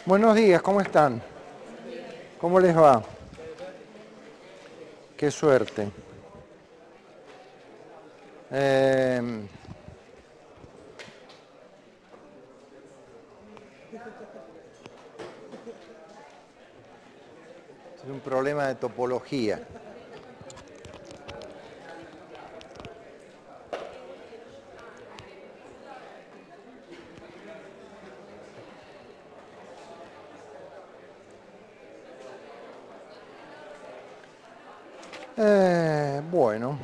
Buenos días, ¿cómo están? ¿Cómo les va? Qué suerte. Es un problema de topología. Bueno.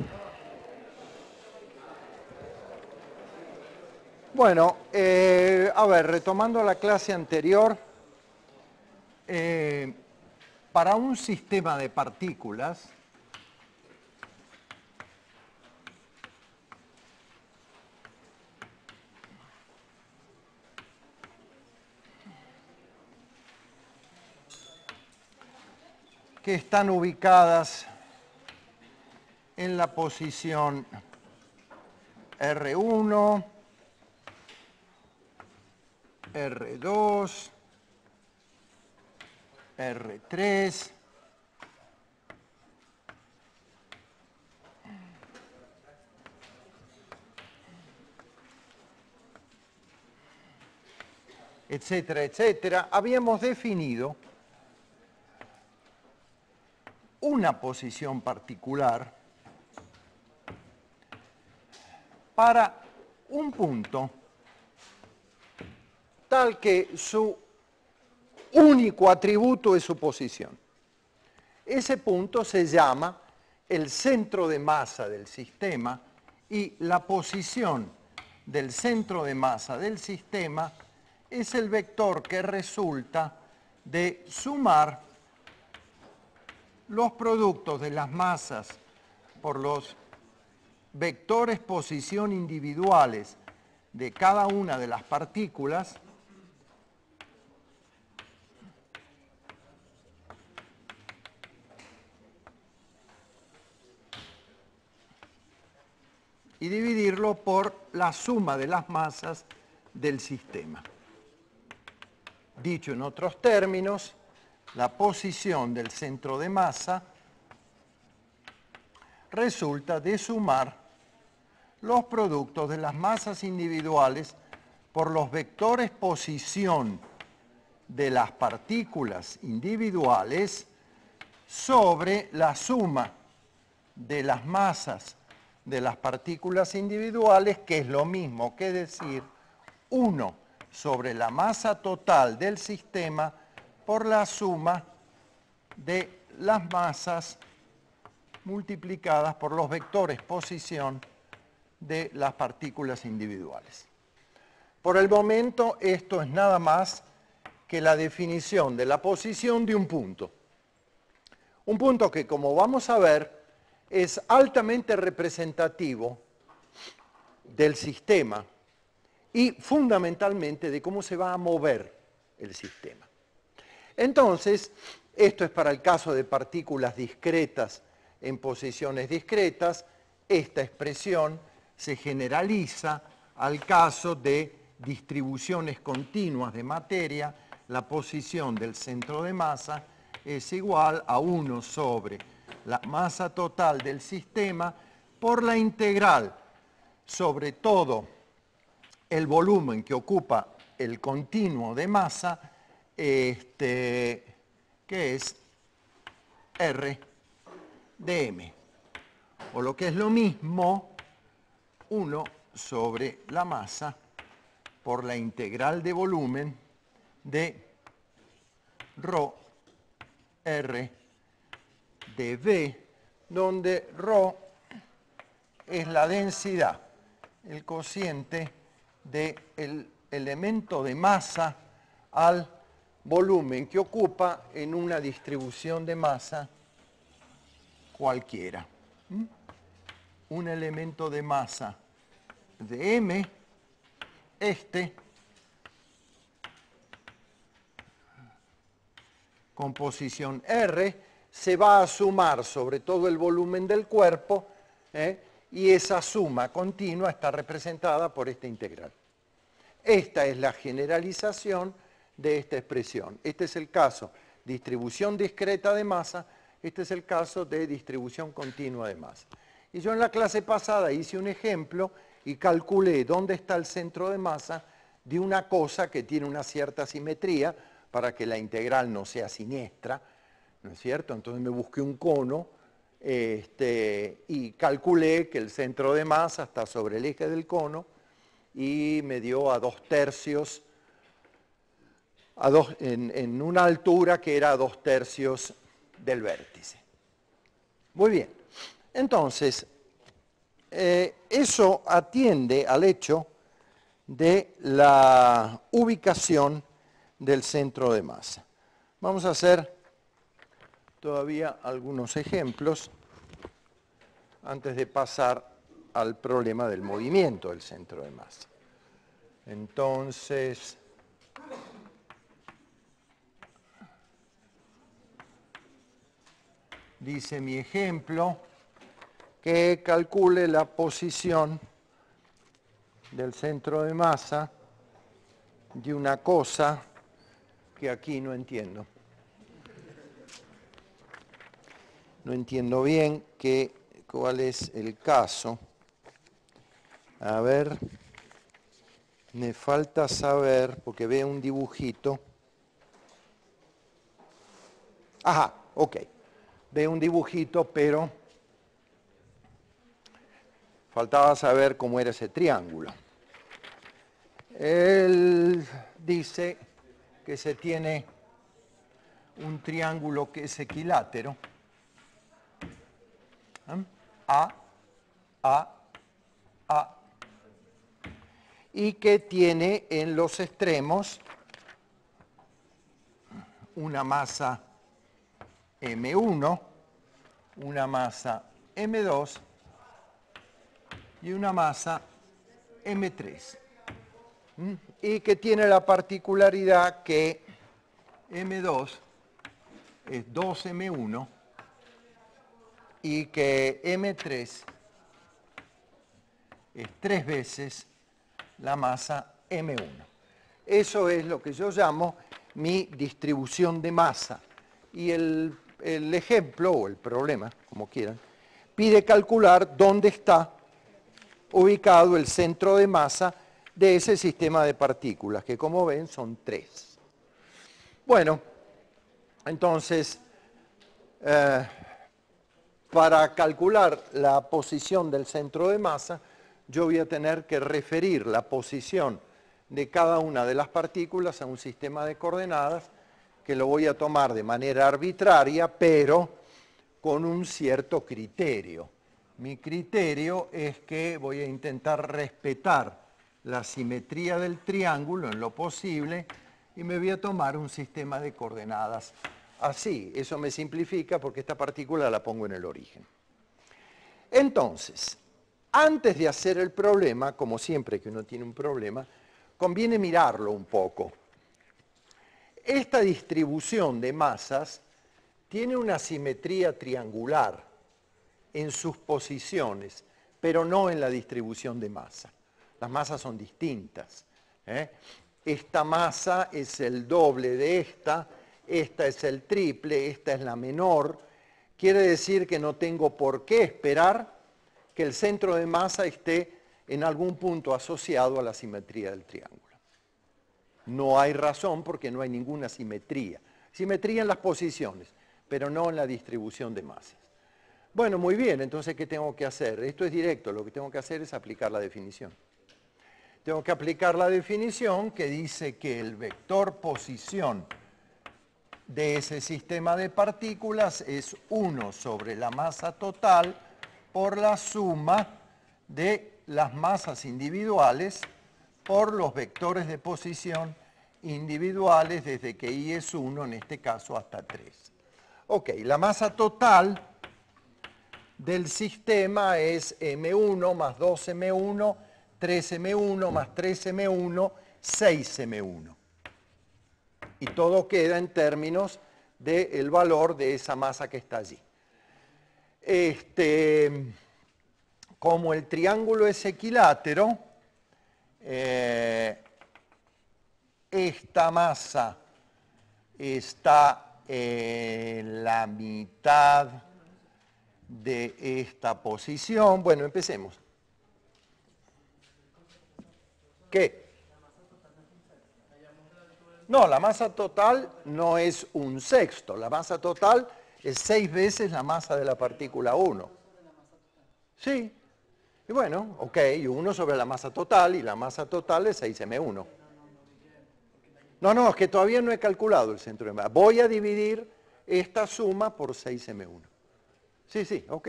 Bueno, a ver, retomando la clase anterior, para un sistema de partículas, que están ubicadas en la posición R1, R2, R3, etcétera, etcétera, habíamos definido una posición particular para un punto tal que su único atributo es su posición. Ese punto se llama el centro de masa del sistema y la posición del centro de masa del sistema es el vector que resulta de sumar los productos de las masas por los vectores posición individuales de cada una de las partículas y dividirlo por la suma de las masas del sistema. Dicho en otros términos, la posición del centro de masa resulta de sumar los productos de las masas individuales por los vectores posición de las partículas individuales sobre la suma de las masas de las partículas individuales, que es lo mismo que decir 1 sobre la masa total del sistema por la suma de las masas multiplicadas por los vectores posición de las partículas individuales. Por el momento, esto es nada más que la definición de la posición de un punto. Un punto que, como vamos a ver, es altamente representativo del sistema y fundamentalmente de cómo se va a mover el sistema. Entonces, esto es para el caso de partículas discretas en posiciones discretas. Esta expresión se generaliza al caso de distribuciones continuas de materia. La posición del centro de masa es igual a 1 sobre la masa total del sistema por la integral sobre todo el volumen que ocupa el continuo de masa, que es R de M, o lo que es lo mismo, 1 sobre la masa por la integral de volumen de ρ R de V, donde ρ es la densidad, el cociente del elemento de masa al volumen que ocupa en una distribución de masa cualquiera. Un elemento de masa de M, con posición R, se va a sumar sobre todo el volumen del cuerpo, y esa suma continua está representada por esta integral. Esta es la generalización de esta expresión. Este es el caso distribución discreta de masa, este es el caso de distribución continua de masa. Y yo en la clase pasada hice un ejemplo y calculé dónde está el centro de masa de una cosa que tiene una cierta simetría para que la integral no sea siniestra, ¿no es cierto? Entonces me busqué un cono y calculé que el centro de masa está sobre el eje del cono y me dio a 2/3, en una altura que era 2/3 del vértice. Muy bien, entonces, eso atiende al hecho de la ubicación del centro de masa. Vamos a hacer todavía algunos ejemplos antes de pasar al problema del movimiento del centro de masa. Entonces, dice mi ejemplo que calcule la posición del centro de masa de una cosa que aquí no entiendo. No entiendo bien cuál es el caso. A ver, me falta saber, porque veo un dibujito. Ajá, ok. Veo un dibujito, pero faltaba saber cómo era ese triángulo. Él dice que se tiene un triángulo que es equilátero. A, A, y que tiene en los extremos una masa M1, una masa M2 y una masa M3. Y que tiene la particularidad que M2 es 2M1 y que M3 es 3 veces la masa M1. Eso es lo que yo llamo mi distribución de masa. Y el ejemplo, o el problema, como quieran, pide calcular dónde está ubicado el centro de masa de ese sistema de partículas, que como ven son 3. Bueno, entonces, para calcular la posición del centro de masa, yo voy a tener que referir la posición de cada una de las partículas a un sistema de coordenadas que lo voy a tomar de manera arbitraria, pero con un cierto criterio. Mi criterio es que voy a intentar respetar la simetría del triángulo en lo posible y me voy a tomar un sistema de coordenadas así. Eso me simplifica porque esta partícula la pongo en el origen. Entonces, antes de hacer el problema, como siempre que uno tiene un problema, conviene mirarlo un poco. Esta distribución de masas tiene una simetría triangular en sus posiciones, pero no en la distribución de masa. Las masas son distintas. Esta masa es el doble de esta es el triple, esta es la menor. Quiere decir que no tengo por qué esperar que el centro de masa esté en algún punto asociado a la simetría del triángulo. No hay razón porque no hay ninguna simetría. Simetría en las posiciones, pero no en la distribución de masas. Bueno, muy bien, entonces, ¿qué tengo que hacer? Esto es directo, lo que tengo que hacer es aplicar la definición. Tengo que aplicar la definición que dice que el vector posición de ese sistema de partículas es 1 sobre la masa total por la suma de las masas individuales por los vectores de posición individuales desde que I es 1, en este caso hasta 3. Ok, la masa total del sistema es M1 más 2M1, 3M1 más 3M1, 6M1. Y todo queda en términos del valor de esa masa que está allí. Como el triángulo es equilátero, esta masa está en la mitad de esta posición. Bueno, empecemos. ¿Qué? No, la masa total no es un sexto. La masa total es 6 veces la masa de la partícula 1. Sí. Y bueno, ok, 1 sobre la masa total, y la masa total es 6m1. No, es que todavía no he calculado el centro de masa. Voy a dividir esta suma por 6m1. Sí, ok.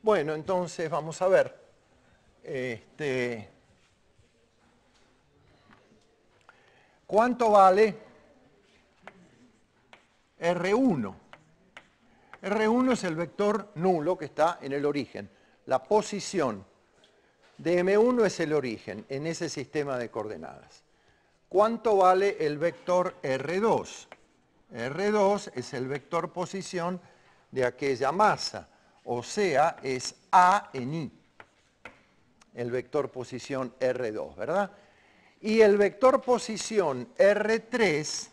Bueno, entonces vamos a ver. ¿Cuánto vale R1? R1 es el vector nulo que está en el origen. La posición de M1 es el origen en ese sistema de coordenadas. ¿Cuánto vale el vector R2? R2 es el vector posición de aquella masa, o sea, es A en I, el vector posición R2, ¿verdad? Y el vector posición R3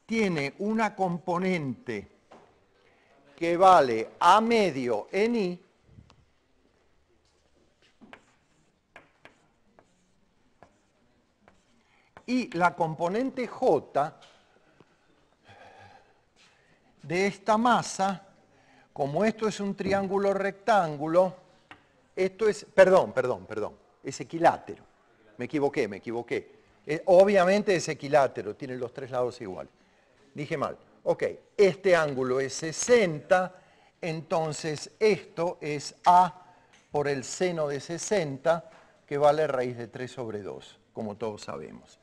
tiene una componente que vale A medio en I y la componente J de esta masa, como esto es un triángulo rectángulo, esto es, perdón, es equilátero. Me equivoqué. Obviamente es equilátero, tiene los 3 lados iguales. Dije mal. Ok, este ángulo es 60, entonces esto es A por el seno de 60, que vale raíz de 3 sobre 2, como todos sabemos.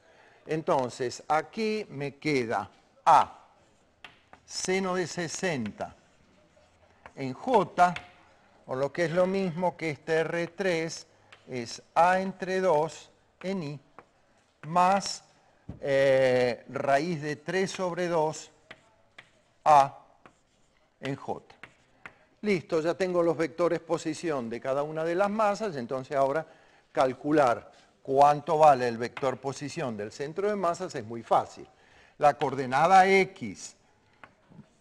Entonces, aquí me queda A, seno de 60 en J, o lo que es lo mismo que este R3 es A entre 2 en I, más raíz de 3 sobre 2 A en J. Listo, ya tengo los vectores posición de cada una de las masas, entonces ahora calcular cuánto vale el vector posición del centro de masas es muy fácil. La coordenada X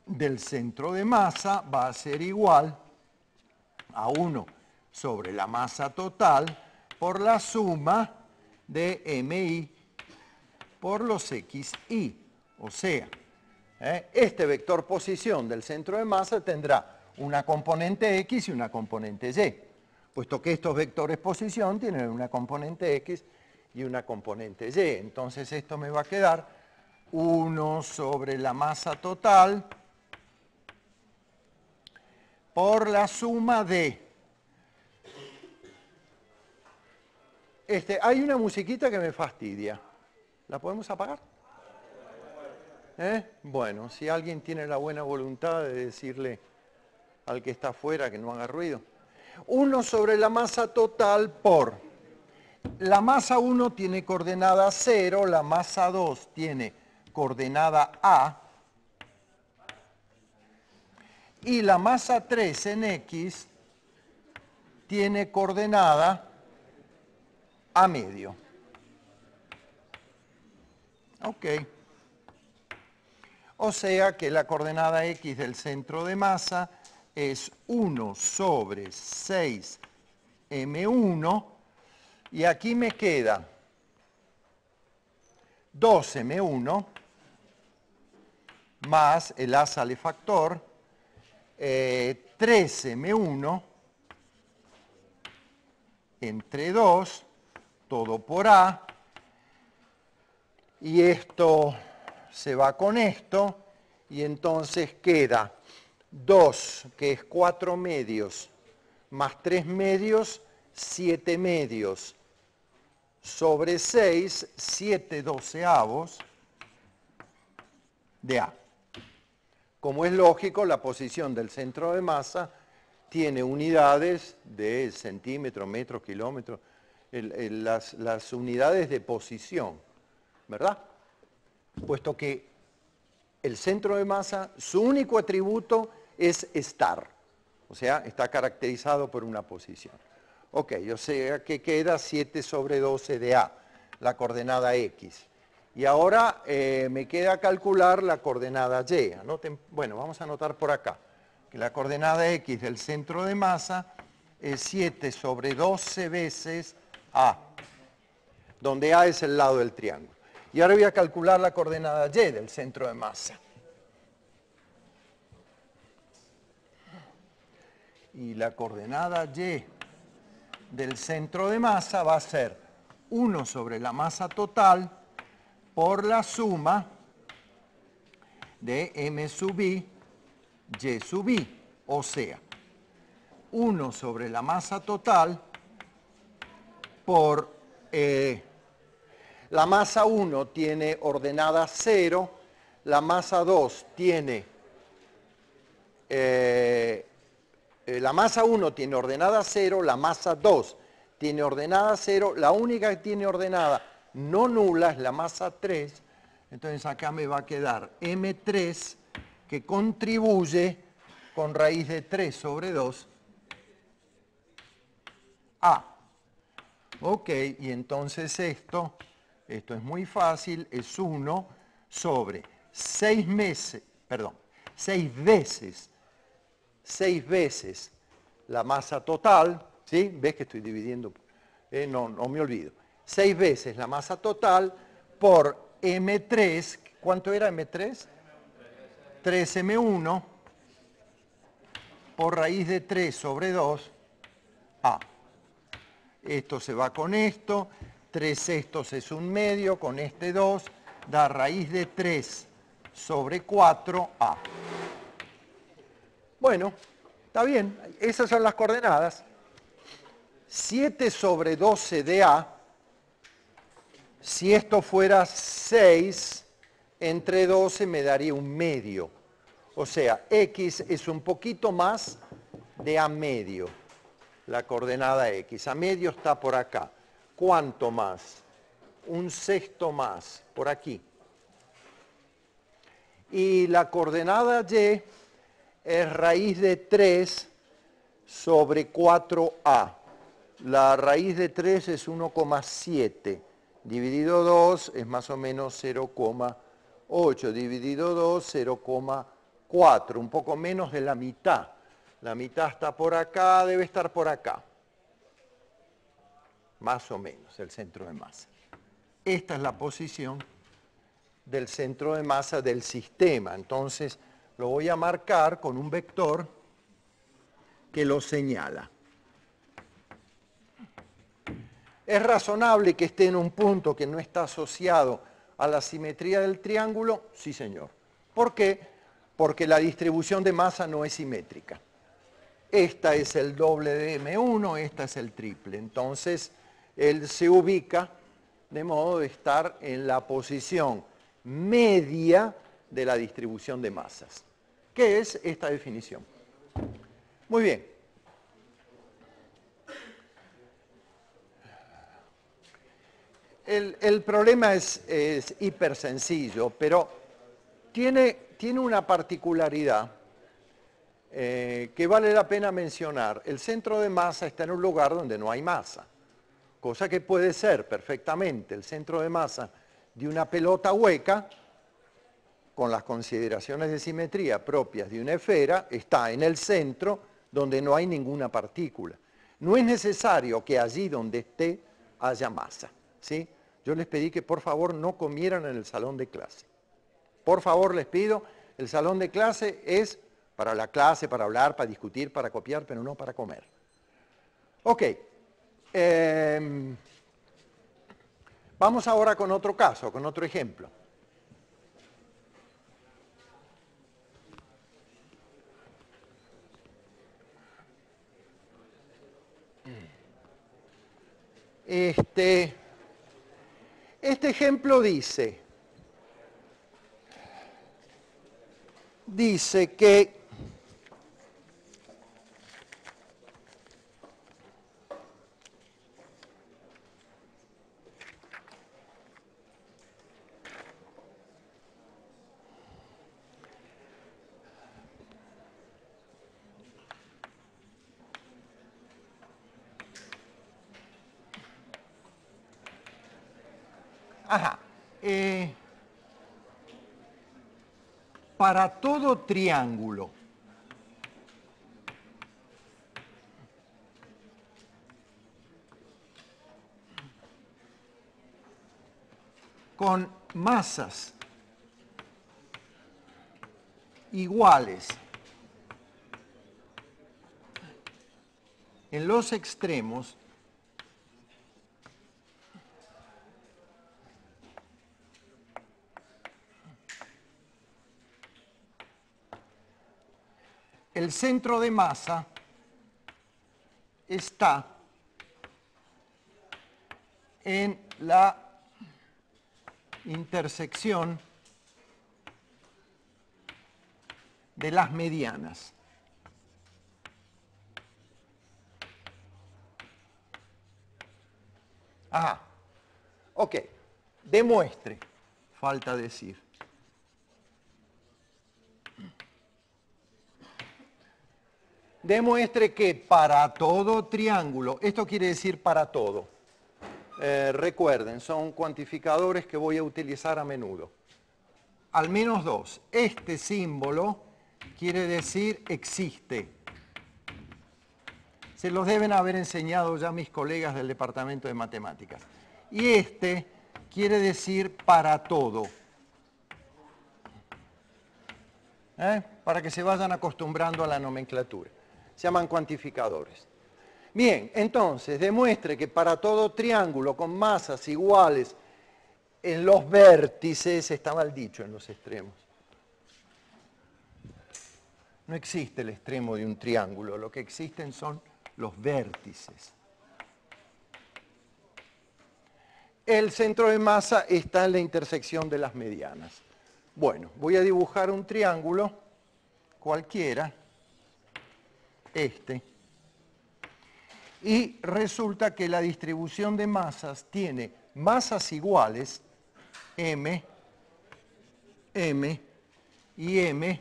del centro de masa va a ser igual a 1 sobre la masa total por la suma de MI por los XI. O sea, este vector posición del centro de masa tendrá una componente X y una componente Y, puesto que estos vectores posición tienen una componente X y una componente Y. Entonces esto me va a quedar 1 sobre la masa total por la suma de... hay una musiquita que me fastidia. ¿La podemos apagar? Bueno, si alguien tiene la buena voluntad de decirle al que está afuera que no haga ruido. 1 sobre la masa total por... La masa 1 tiene coordenada 0, la masa 2 tiene coordenada A, y la masa 3 en X tiene coordenada A medio. Ok. O sea que la coordenada X del centro de masa es 1 sobre 6m1, y aquí me queda 2m1 más el A sale factor, 3m1 entre 2, todo por A, y esto se va con esto, y entonces queda 2, que es 4 medios, más 3 medios, 7 medios, sobre 6, 7 doceavos de A. Como es lógico, la posición del centro de masa tiene unidades de centímetro, metro, kilómetro, las unidades de posición, ¿verdad? Puesto que el centro de masa, su único atributo es estar, o sea, está caracterizado por una posición. Ok, o sea que queda 7 sobre 12 de A. la coordenada X. Y ahora me queda calcular la coordenada Y. Bueno, vamos a anotar por acá que la coordenada X del centro de masa es 7 sobre 12 veces A, donde A es el lado del triángulo. Y ahora voy a calcular la coordenada Y del centro de masa. Y la coordenada Y del centro de masa va a ser 1 sobre la masa total por la suma de M sub I, Y sub I. O sea, 1 sobre la masa total por la masa 1 tiene ordenada 0, la masa 2 tiene, la masa 1 tiene ordenada 0, la masa 2 tiene ordenada 0, la única que tiene ordenada no nula es la masa 3, entonces acá me va a quedar M3 que contribuye con raíz de 3 sobre 2 A. Ok, y entonces esto es muy fácil, es 1 sobre 6 veces la masa total, ¿sí? ¿Ves que estoy dividiendo? No me olvido. 6 veces la masa total por M3, ¿cuánto era M3? 3M1 por raíz de 3 sobre 2 A. Esto se va con esto, 3/6 es 1/2, con este 2 da raíz de 3 sobre 4A. Bueno, está bien, esas son las coordenadas. 7 sobre 12 de A, si esto fuera 6, entre 12 me daría 1/2. O sea, X es un poquito más de A medio, la coordenada X. A medio está por acá. ¿Cuánto más? 1/6 más, por aquí. Y la coordenada Y es raíz de 3 sobre 4A. La raíz de 3 es 1,7. Dividido 2 es más o menos 0,8. Dividido 2, 0,4. Un poco menos de la mitad. La mitad está por acá, debe estar por acá. Más o menos, el centro de masa. Esta es la posición del centro de masa del sistema. Entonces, lo voy a marcar con un vector que lo señala. ¿Es razonable que esté en un punto que no está asociado a la simetría del triángulo? Sí, señor. ¿Por qué? Porque la distribución de masa no es simétrica. Esta es el doble de M1, esta es el triple. Entonces, él se ubica de modo de estar en la posición media de la distribución de masas. ¿Qué es esta definición? Muy bien. El problema es hiper sencillo, pero tiene una particularidad que vale la pena mencionar. El centro de masa está en un lugar donde no hay masa, cosa que puede ser perfectamente el centro de masa de una pelota hueca, con las consideraciones de simetría propias de una esfera, está en el centro donde no hay ninguna partícula. No es necesario que allí donde esté haya masa, ¿sí? Yo les pedí que por favor no comieran en el salón de clase. Por favor les pido, el salón de clase es para la clase, para hablar, para discutir, para copiar, pero no para comer. Ok. Vamos ahora con otro caso, con otro ejemplo. Este ejemplo dice que Ajá. Para todo triángulo con masas iguales en los extremos, el centro de masa está en la intersección de las medianas. Ajá. Ok. Demuestre. Falta decir. Demuestre que para todo triángulo, esto quiere decir para todo. Recuerden, son cuantificadores que voy a utilizar a menudo. Al menos dos. Este símbolo quiere decir existe. Se los deben haber enseñado ya mis colegas del Departamento de Matemáticas. Y este quiere decir para todo. Para que se vayan acostumbrando a la nomenclatura. Se llaman cuantificadores. Bien, entonces, demuestre que para todo triángulo con masas iguales en los vértices, está mal dicho en los extremos. No existe el extremo de un triángulo, lo que existen son los vértices. El centro de masa está en la intersección de las medianas. Bueno, voy a dibujar un triángulo cualquiera, este, y resulta que la distribución de masas tiene masas iguales, M, M y M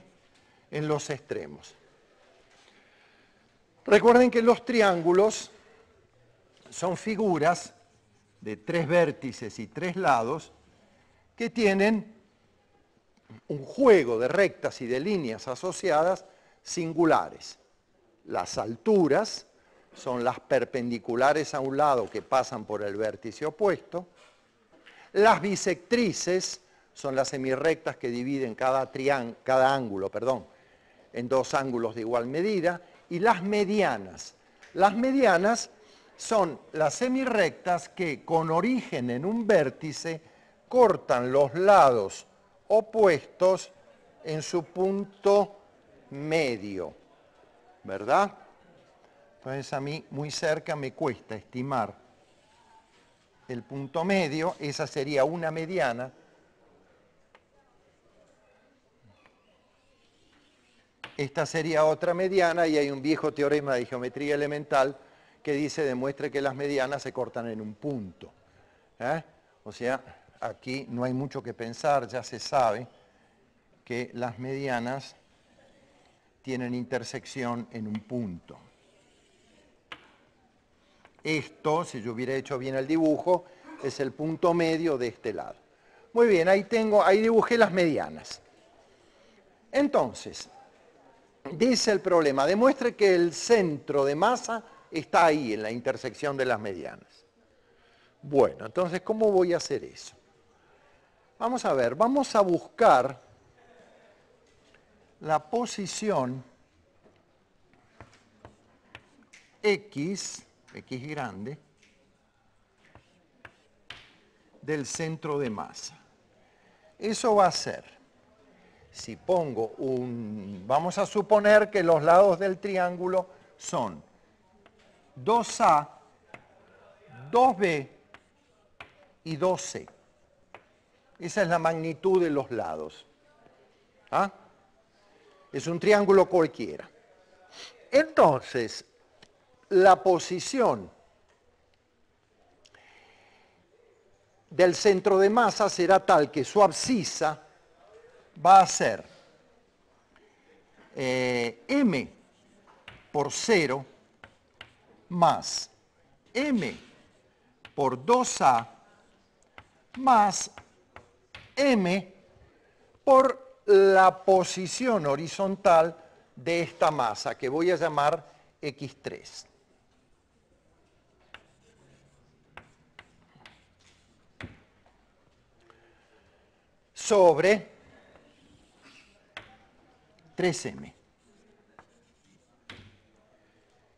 en los extremos. Recuerden que los triángulos son figuras de 3 vértices y 3 lados que tienen un juego de rectas y de líneas asociadas singulares. Las alturas son las perpendiculares a un lado que pasan por el vértice opuesto. Las bisectrices son las semirrectas que dividen cada ángulo, en dos ángulos de igual medida. Y las medianas. Las medianas son las semirrectas que con origen en un vértice cortan los lados opuestos en su punto medio, ¿verdad? Entonces a mí muy cerca me cuesta estimar el punto medio, esa sería una mediana. Esta sería otra mediana y hay un viejo teorema de geometría elemental que dice demuestre que las medianas se cortan en un punto. O sea, aquí no hay mucho que pensar, ya se sabe que las medianas tienen intersección en un punto. Esto, si yo hubiera hecho bien el dibujo, es el punto medio de este lado. Muy bien, ahí dibujé las medianas. Entonces, dice el problema, demuestre que el centro de masa está ahí, en la intersección de las medianas. Bueno, entonces, ¿cómo voy a hacer eso? Vamos a ver, vamos a buscar la posición X grande, del centro de masa. Eso va a ser, si pongo vamos a suponer que los lados del triángulo son 2A, 2B y 2C. Esa es la magnitud de los lados. Es un triángulo cualquiera. Entonces, la posición del centro de masa será tal que su abscisa va a ser M por 0 más M por 2A más m por la posición horizontal de esta masa, que voy a llamar X3. Sobre 3m.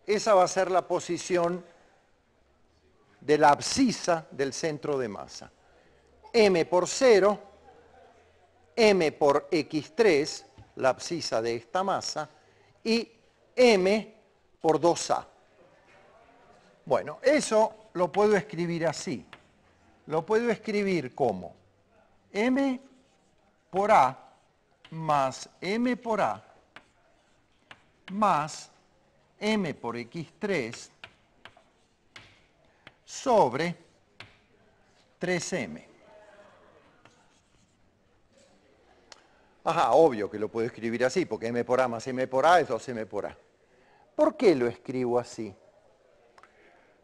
Esa va a ser la posición de la abscisa del centro de masa. M por 0, m por X3, la abscisa de esta masa, y m por 2a. Bueno, eso lo puedo escribir así. Lo puedo escribir como m por a más m por a más m por X3 sobre 3m. Ajá, obvio que lo puedo escribir así, porque m por a más m por a es 2m por a. ¿Por qué lo escribo así?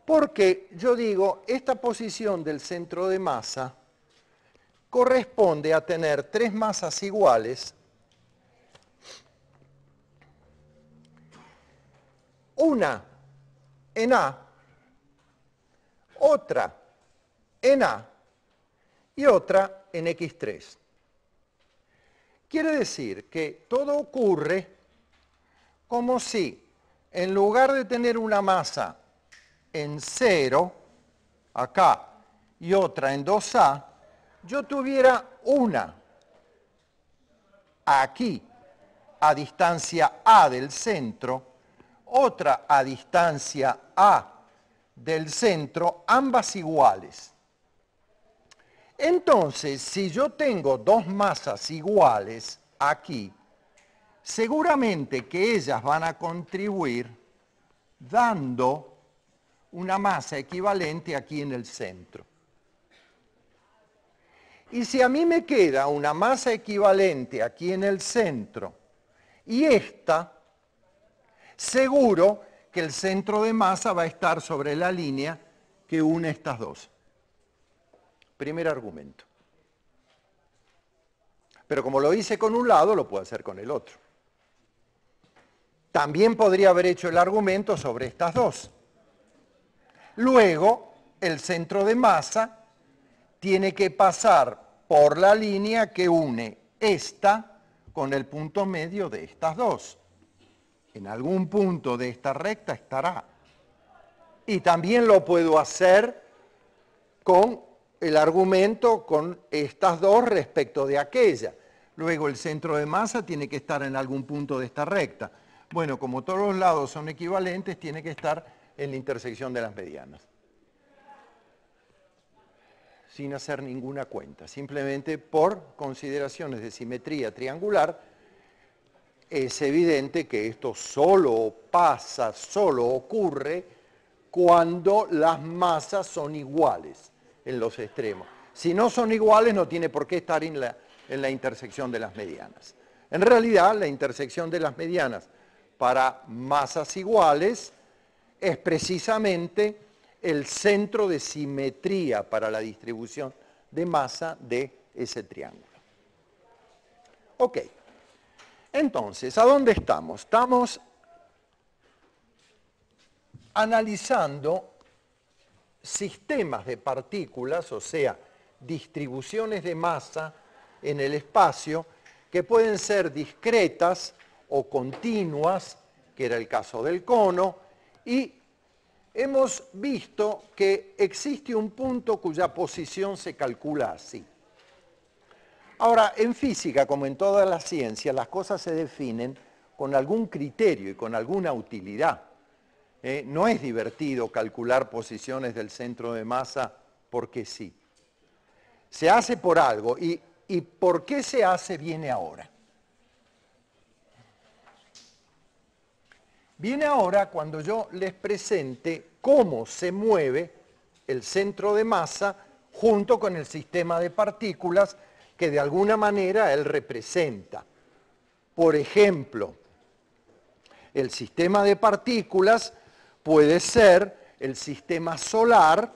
Porque yo digo, esta posición del centro de masa corresponde a tener tres masas iguales, una en A, otra en A y otra en X3. Quiere decir que todo ocurre como si, en lugar de tener una masa en 0, acá, y otra en 2A, yo tuviera una aquí, a distancia A del centro, otra a distancia A del centro, ambas iguales. Entonces, si yo tengo dos masas iguales aquí, seguramente que ellas van a contribuir dando una masa equivalente aquí en el centro. Y si a mí me queda una masa equivalente aquí en el centro y esta, seguro que el centro de masa va a estar sobre la línea que une estas dos. Primer argumento. Pero como lo hice con un lado, lo puedo hacer con el otro. También podría haber hecho el argumento sobre estas dos. Luego, el centro de masa tiene que pasar por la línea que une esta con el punto medio de estas dos. En algún punto de esta recta estará. Y también lo puedo hacer con el argumento con estas dos respecto de aquella. Luego el centro de masa tiene que estar en algún punto de esta recta. Bueno, como todos los lados son equivalentes, tiene que estar en la intersección de las medianas. Sin hacer ninguna cuenta, simplemente por consideraciones de simetría triangular, es evidente que esto solo pasa, solo ocurre cuando las masas son iguales en los extremos. Si no son iguales, no tiene por qué estar en la intersección de las medianas. En realidad, la intersección de las medianas para masas iguales es precisamente el centro de simetría para la distribución de masa de ese triángulo. Ok. Entonces, ¿a dónde estamos? Estamos analizando sistemas de partículas, o sea, distribuciones de masa en el espacio que pueden ser discretas o continuas, que era el caso del cono, y hemos visto que existe un punto cuya posición se calcula así. Ahora, en física, como en toda la ciencia, las cosas se definen con algún criterio y con alguna utilidad. No es divertido calcular posiciones del centro de masa porque sí. Se hace por algo y por qué se hace viene ahora. Viene ahora cuando yo les presente cómo se mueve el centro de masa junto con el sistema de partículas que de alguna manera él representa. Por ejemplo, el sistema de partículas puede ser el sistema solar,